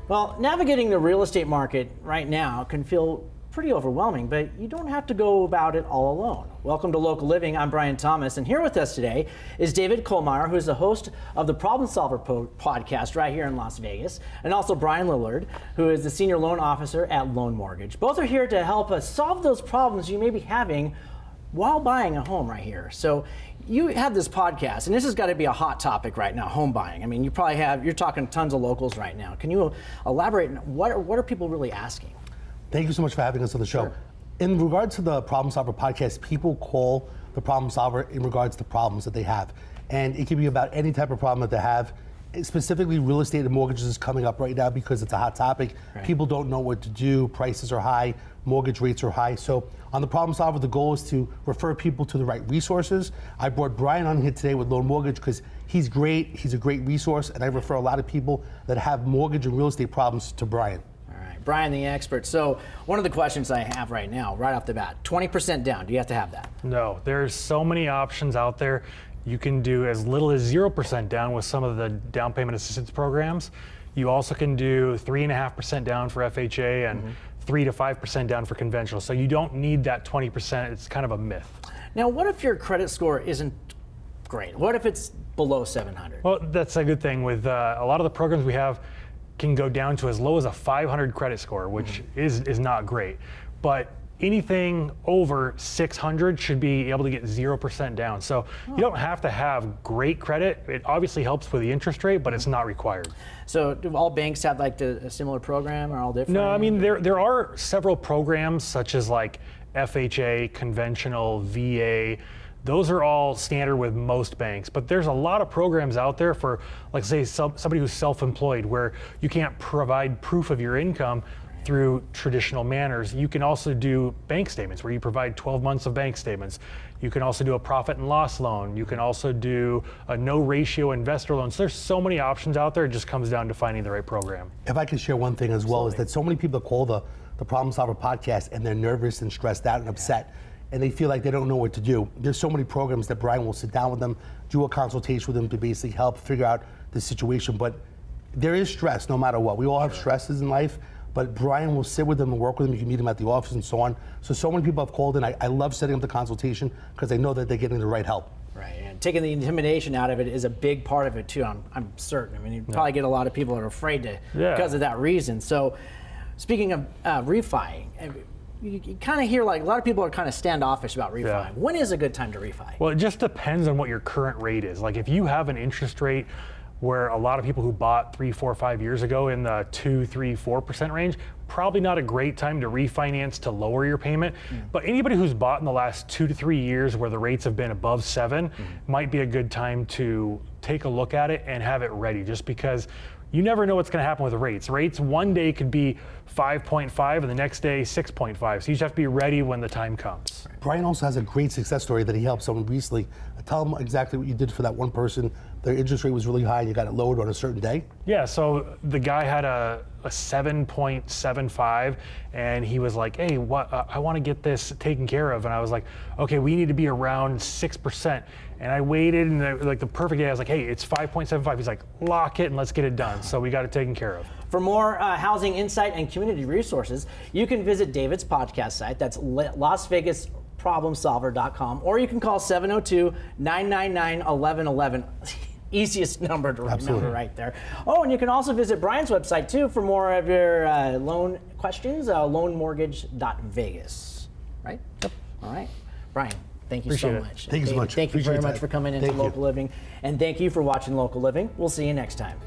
Well, navigating the real estate market right now can feel pretty overwhelming, but you don't have to go about it all alone. Welcome to Local Living. I'm Brian Thomas, and here with us today is David Kohlmeier, who's the host of the Problem Solver podcast right here in Las Vegas, and also Brian Lillard, who is the senior loan officer at Lone Mortgage. Both are here to help us solve those problems you may be having while buying a home right here. So you have this podcast, and this has got to be a hot topic right now, home buying. I mean, you're talking tons of locals right now. Can you elaborate on what are people really asking? Thank you so much for having us on the show. Sure. In regard to the Problem Solver podcast, people call the Problem Solver in regards to problems that they have. And it can be about any type of problem that they have. Specifically, real estate and mortgages is coming up right now because it's a hot topic. Right. People don't know what to do. Prices are high. Mortgage rates are high. So on the Problem Solver, the goal is to refer people to the right resources. I brought Brian on here today with Lone Mortgage because he's great. He's a great resource. And I refer a lot of people that have mortgage and real estate problems to Brian. Brian, the expert. So one of the questions I have right now, right off the bat, 20% down, do you have to have that? No, there's so many options out there. You can do as little as 0% down with some of the down payment assistance programs. You also can do 3.5% down for FHA and 3 to 5% down for conventional. So you don't need that 20%. It's kind of a myth. Now, what if your credit score isn't great? What if it's below 700? Well, that's a good thing. With a lot of the programs we have, can go down to as low as a 500 credit score, which is not great. But anything over 600 should be able to get 0% down. So you don't have to have great credit. It obviously helps with the interest rate, but it's not required. So do all banks have like a similar program or all different? No, I mean, there are several programs such as like FHA, conventional, VA. Those are all standard with most banks, but there's a lot of programs out there for, like, say, somebody who's self-employed where you can't provide proof of your income through traditional manners. You can also do bank statements where you provide 12 months of bank statements. You can also do a profit and loss loan. You can also do a no ratio investor loan. So there's so many options out there. It just comes down to finding the right program. If I could share one thing as well, is that so many people call the Problem Solver podcast and they're nervous and stressed out and upset. And they feel like they don't know what to do. There's so many programs that Brian will sit down with them, do a consultation with them to basically help figure out the situation. But there is stress no matter what. We all have stresses in life, but Brian will sit with them and work with them. You can meet him at the office and so on. So many people have called in. I love setting up the consultation because they know that they're getting the right help. Right, and taking the intimidation out of it is a big part of it too, I'm certain. I mean, you probably get a lot of people that are afraid to because of that reason. So speaking of refi, you kind of hear like a lot of people are kind of standoffish about refi. Yeah. When is a good time to refi? Well, it just depends on what your current rate is. Like if you have an interest rate where a lot of people who bought 3, 4, 5 years ago in the 2, 3, 4% range, probably not a great time to refinance to lower your payment. But anybody who's bought in the last 2 to 3 years where the rates have been above 7 might be a good time to take a look at it and have it ready, just because you never know what's going to happen with the rates. Rates one day could be 5.5 and the next day 6.5. So you just have to be ready when the time comes. Brian also has a great success story that he helped someone recently. Tell them exactly what you did for that one person. Their interest rate was really high and you got it lowered on a certain day. Yeah, so the guy had a 7.75 and he was like, hey, I want to get this taken care of. And I was like, okay, we need to be around 6%. And I waited, and like the perfect day, I was like, hey, it's 5.75. He's like, lock it and let's get it done. So we got it taken care of. For more housing insight and community resources, you can visit David's podcast site. That's LasVegasProblemSolver.com, or you can call 702-999-1111. Easiest number to remember right there. Oh, and you can also visit Brian's website too for more of your loan questions, LoneMortgage.Vegas. Right? Yep. All right. Brian, thank you so much. Thank you so much. Thank you very much for coming into Local Living. And thank you for watching Local Living. We'll see you next time.